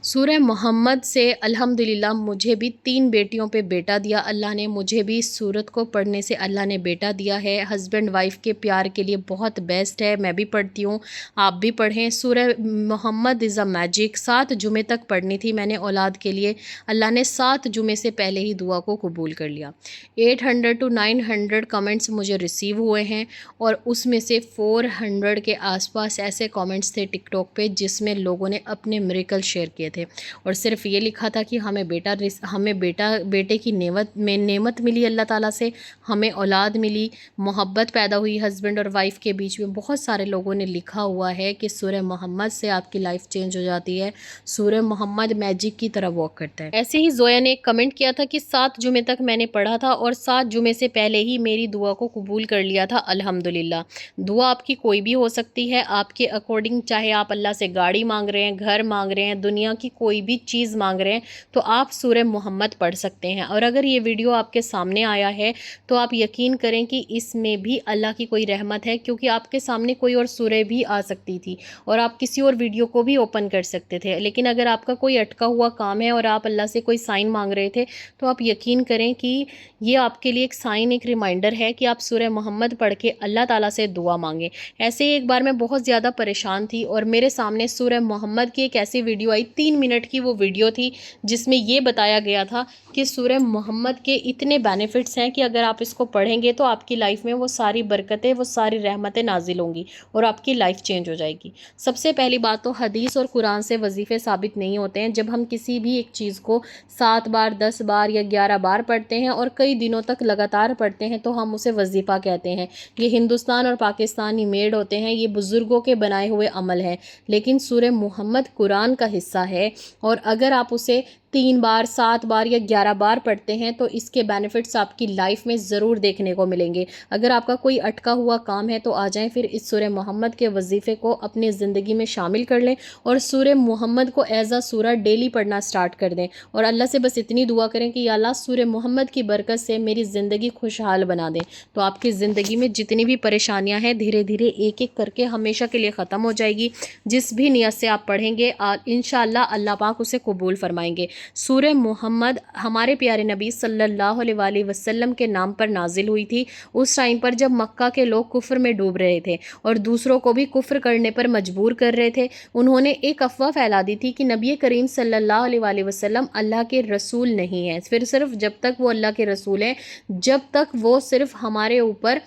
सूरह मोहम्मद से अल्हम्दुलिल्लाह मुझे भी 3 बेटियों पे बेटा दिया अल्लाह ने। मुझे भी इस सूरत को पढ़ने से अल्लाह ने बेटा दिया है। हस्बैंड वाइफ के प्यार के लिए बहुत बेस्ट है। मैं भी पढ़ती हूँ, आप भी पढ़ें। सूरह मोहम्मद इज़ अ मैजिक 7 जुमे तक पढ़नी थी मैंने औलाद के लिए। अल्लाह ने 7 जुमे से पहले ही दुआ को कबूल कर लिया। 800 टू 900 कमेंट्स मुझे रिसीव हुए हैं और उसमें से 400 के आसपास ऐसे कमेंट्स थे टिकटॉक पे जिसमें लोगों ने अपने मिरेकल शेयर किए थे और सिर्फ ये लिखा था कि हमें बेटे की नेमत मिली अल्लाह ताला से, हमें औलाद मिली, मोहब्बत पैदा हुई हस्बैंड और वाइफ के बीच में। बहुत सारे लोगों ने लिखा हुआ है कि सूरह मोहम्मद से आपकी लाइफ चेंज हो जाती है, सूरह मोहम्मद मैजिक की तरह वॉक करता है। ऐसे ही जोया ने एक कमेंट किया था कि 7 जुमे तक मैंने पढ़ा था और 7 जुमे से पहले ही मेरी दुआ को कबूल कर लिया था अल्हम्दुलिल्लाह। दुआ आपकी कोई भी हो सकती है, आपके अकॉर्डिंग, चाहे आप अल्लाह से गाड़ी मांग रहे हैं, घर मांग रहे हैं, दुनिया की कोई भी चीज़ मांग रहे हैं, तो आप सूरह मोहम्मद पढ़ सकते हैं। और अगर ये वीडियो आपके सामने आया है तो आप यकीन करें कि इसमें भी अल्लाह की कोई रहमत है, क्योंकि आपके सामने कोई और सूरह भी आ सकती थी और आप किसी और वीडियो को भी ओपन कर सकते थे। लेकिन अगर आपका कोई अटका हुआ काम है और आप अल्लाह से कोई साइन मांग रहे थे, तो आप यकीन करें कि ये आपके लिए एक साइन, एक रिमाइंडर है कि आप सूरह मोहम्मद पढ़ के अल्लाह ताला से दुआ मांगें। ऐसे ही एक बार मैं बहुत ज़्यादा परेशान थी और मेरे सामने सूरह मोहम्मद की एक ऐसी वीडियो आई, 3 मिनट की वो वीडियो थी जिसमें ये बताया गया था कि सूरह मोहम्मद के इतने बेनिफिट्स हैं कि अगर आप इसको पढ़ेंगे तो आपकी लाइफ में वो सारी बरकतें, वो सारी रहमतें नाजिल होंगी और आपकी लाइफ चेंज हो जाएगी। सबसे पहली बात तो हदीस और कुरान से वजीफ़े साबित नहीं होते हैं। जब हम किसी भी एक चीज़ को 7 बार, 10 बार या 11 बार पढ़ते हैं और कई दिनों तक लगातार पढ़ते हैं तो हम उसे वजीफ़ा कहते हैं। ये हिंदुस्तान और पाकिस्तान ही मेड होते हैं, ये बुज़ुर्गों के बनाए हुए अमल हैं। लेकिन सूरह मोहम्मद कुरान का हिस्सा है और अगर आप उसे 3 बार, 7 बार या 11 बार पढ़ते हैं तो इसके बेनिफिट्स आपकी लाइफ में ज़रूर देखने को मिलेंगे। अगर आपका कोई अटका हुआ काम है तो आ जाएं, फिर इस सूरह मोहम्मद के वजीफ़े को अपनी ज़िंदगी में शामिल कर लें और सूरह मोहम्मद को एज़ अ सूरह डेली पढ़ना स्टार्ट कर दें और अल्लाह से बस इतनी दुआ करें कि या अल्लाह सूरह मोहम्मद की बरकत से मेरी ज़िंदगी खुशहाल बना दें। तो आपकी ज़िंदगी में जितनी भी परेशानियाँ हैं धीरे धीरे एक एक करके हमेशा के लिए ख़त्म हो जाएगी। जिस भी नियत से आप पढ़ेंगे इंशाअल्लाह अल्लाह पाक उसे कबूल फरमाएंगे। सूरह मोहम्मद हमारे प्यारे नबी सल्लल्लाहु अलैहि वसल्लम के नाम पर नाजिल हुई थी। उस टाइम पर जब मक्का के लोग कुफ्र में डूब रहे थे और दूसरों को भी कुफ्र करने पर मजबूर कर रहे थे, उन्होंने एक अफवाह फैला दी थी कि नबी करीम सल्लल्लाहु अलैहि वसल्लम अल्लाह के रसूल नहीं हैं। फिर सिर्फ जब तक वो अल्लाह के रसूल हैं, जब तक वो सिर्फ हमारे ऊपर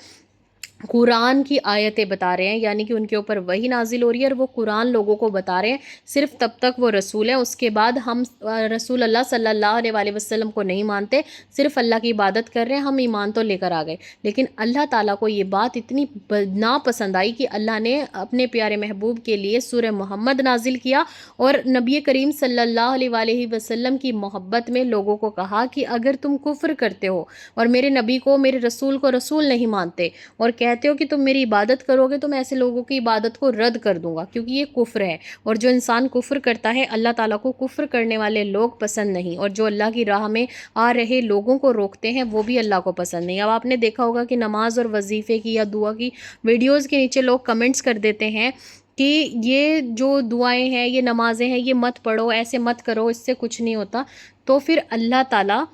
कुरान की आयतें बता रहे हैं, यानी कि उनके ऊपर वही नाजिल हो रही है और वो कुरान लोगों को बता रहे हैं, सिर्फ तब तक वो रसूल हैं। उसके बाद हम रसूल अल्लाह सल्लल्लाहु अलैहि वसल्लम को नहीं मानते, सिर्फ अल्लाह की इबादत कर रहे हैं। हम ईमान तो लेकर आ गए, लेकिन अल्लाह ताला को ये बात इतनी नापसंद आई कि अल्लाह ने अपने प्यारे महबूब के लिए सूरह मोहम्मद नाजिल किया और नबी करीम सल्लल्लाहु अलैहि वसल्लम की मोहब्बत में लोगों को कहा कि अगर तुम कुफ्र करते हो और मेरे नबी को, मेरे रसूल को रसूल नहीं मानते और कहते हो कि तुम मेरी इबादत करोगे, तो मैं ऐसे लोगों की इबादत को रद्द कर दूंगा, क्योंकि ये कुफ्र है और जो इंसान कुफ्र करता है अल्लाह ताला को कुफ्र करने वाले लोग पसंद नहीं, और जो अल्लाह की राह में आ रहे लोगों को रोकते हैं वो भी अल्लाह को पसंद नहीं। अब आपने देखा होगा कि नमाज और वजीफ़े की या दुआ की वीडियोज़ के नीचे लोग कमेंट्स कर देते हैं कि ये जो दुआएं हैं, ये नमाजें हैं, ये मत पढ़ो, ऐसे मत करो, इससे कुछ नहीं होता। तो फिर अल्लाह ताला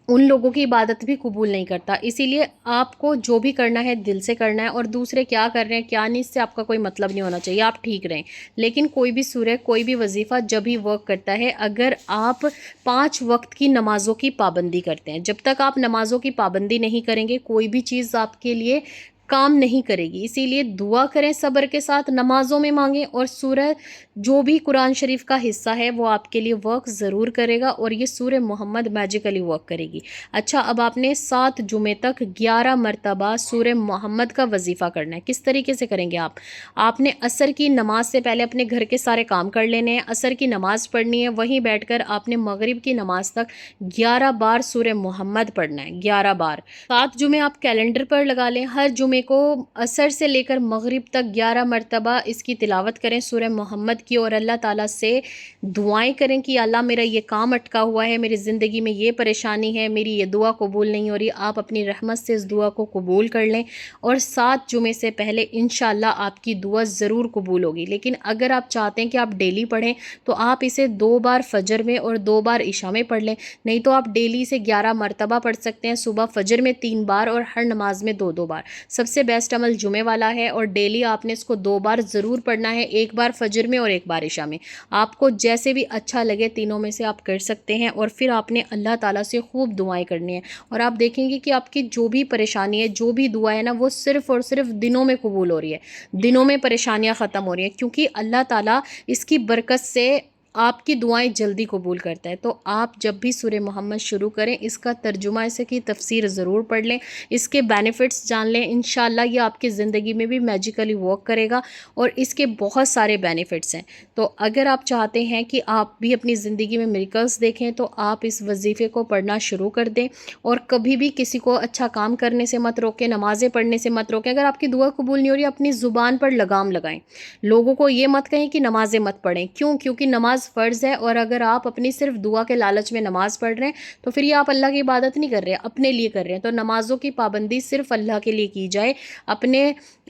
उन लोगों की इबादत भी कबूल नहीं करता। इसीलिए आपको जो भी करना है दिल से करना है और दूसरे क्या कर रहे हैं क्या नहीं, इससे आपका कोई मतलब नहीं होना चाहिए। आप ठीक रहें, लेकिन कोई भी सूरह, कोई भी वजीफ़ा जब ही वर्क करता है अगर आप 5 वक्त की नमाज़ों की पाबंदी करते हैं। जब तक आप नमाज़ों की पाबंदी नहीं करेंगे कोई भी चीज़ आपके लिए काम नहीं करेगी। इसीलिए दुआ करें सब्र के साथ, नमाज़ों में मांगें और सूरह जो भी कुरान शरीफ का हिस्सा है वो आपके लिए वर्क ज़रूर करेगा और ये सूरह मोहम्मद मैजिकली वर्क करेगी। अच्छा, अब आपने 7 जुमे तक 11 मरतबा सूरह मोहम्मद का वजीफ़ा करना है। किस तरीके से करेंगे आपने असर की नमाज से पहले अपने घर के सारे काम कर लेने हैं, असर की नमाज़ पढ़नी है, वहीं बैठकर आपने मगरिब की नमाज तक 11 बार सूरह मोहम्मद पढ़ना है, 11 बार। 7 जुमे आप कैलेंडर पर लगा लें, हर जुमे जुमे को असर से लेकर मगरिब तक 11 मरतबा इसकी तिलावत करें सूरह मोहम्मद की, और अल्लाह ताला से दुआएं करें कि अल्लाह मेरा ये काम अटका हुआ है, मेरी ज़िंदगी में ये परेशानी है, मेरी ये दुआ कबूल नहीं हो रही, आप अपनी रहमत से इस दुआ को कबूल कर लें और 7 जुमे से पहले इंशाअल्लाह आपकी दुआ ज़रूर कबूल होगी। लेकिन अगर आप चाहते हैं कि आप डेली पढ़ें तो आप इसे 2 बार फजर में और 2 बार इशा में पढ़ लें, नहीं तो आप डेली से 11 मरतबा पढ़ सकते हैं, सुबह फजर में 3 बार और हर नमाज में 2-2 बार। सबसे बेस्ट अमल जुमे वाला है और डेली आपने इसको 2 बार ज़रूर पढ़ना है, 1 बार फजर में और 1 बार इशा में। आपको जैसे भी अच्छा लगे तीनों में से आप कर सकते हैं, और फिर आपने अल्लाह ताला से खूब दुआएं करनी है और आप देखेंगे कि आपकी जो भी परेशानी है, जो भी दुआ है ना, वो सिर्फ़ और सिर्फ दिनों में कबूल हो रही है, दिनों में परेशानियां ख़त्म हो रही हैं, क्योंकि अल्लाह ताला इसकी बरकत से आपकी दुआएं जल्दी कबूल करता है। तो आप जब भी सूरह मोहम्मद शुरू करें, इसका तर्जुमा, इसे की तफसीर ज़रूर पढ़ लें, इसके बेनिफिट्स जान लें। इंशाअल्लाह ये आपकी ज़िंदगी में भी मैजिकली वर्क करेगा और इसके बहुत सारे बेनिफिट्स हैं। तो अगर आप चाहते हैं कि आप भी अपनी ज़िंदगी में मिरेकल्स देखें तो आप इस वजीफ़े को पढ़ना शुरू कर दें, और कभी भी किसी को अच्छा काम करने से मत रोकें, नमाज़ें पढ़ने से मत रोकें। अगर आपकी दुआ कबूल नहीं हो रही, अपनी ज़ुबान पर लगाम लगाएं, लोगों को ये मत कहें कि नमाज़ें मत पढ़ें। क्यों? क्योंकि नमाज फ़र्ज़ है, और अगर आप अपनी सिर्फ दुआ के लालच में नमाज़ पढ़ रहे हैं तो फिर ये आप अल्लाह की इबादत नहीं कर रहे हैं, अपने लिए कर रहे हैं। तो नमाज़ों की पाबंदी सिर्फ अल्लाह के लिए की जाए, अपने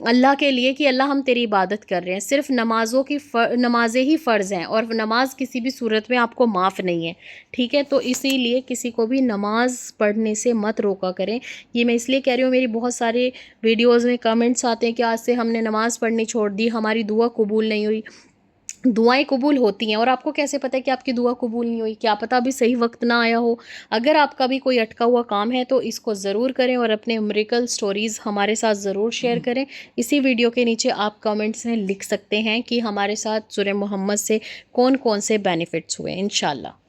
अल्लाह के लिए, कि अल्लाह हम तेरी इबादत कर रहे हैं। सिर्फ नमाज़ें ही फ़र्ज़ हैं, और नमाज किसी भी सूरत में आपको माफ़ नहीं है, ठीक है। तो इसीलिए किसी को भी नमाज़ पढ़ने से मत रोका करें। ये मैं इसलिए कह रही हूँ, मेरी बहुत सारे वीडियोज़ में कमेंट्स आते हैं कि आज से हमने नमाज़ पढ़नी छोड़ दी, हमारी दुआ कबूल नहीं हुई। दुआएं कबूल होती हैं, और आपको कैसे पता है कि आपकी दुआ कबूल नहीं हुई? क्या पता अभी सही वक्त ना आया हो। अगर आपका भी कोई अटका हुआ काम है तो इसको ज़रूर करें, और अपने मिरेकल स्टोरीज़ हमारे साथ ज़रूर शेयर करें। इसी वीडियो के नीचे आप कमेंट्स में लिख सकते हैं कि हमारे साथ सूरह मोहम्मद से कौन कौन से बेनिफिट्स हुए इंशाअल्लाह।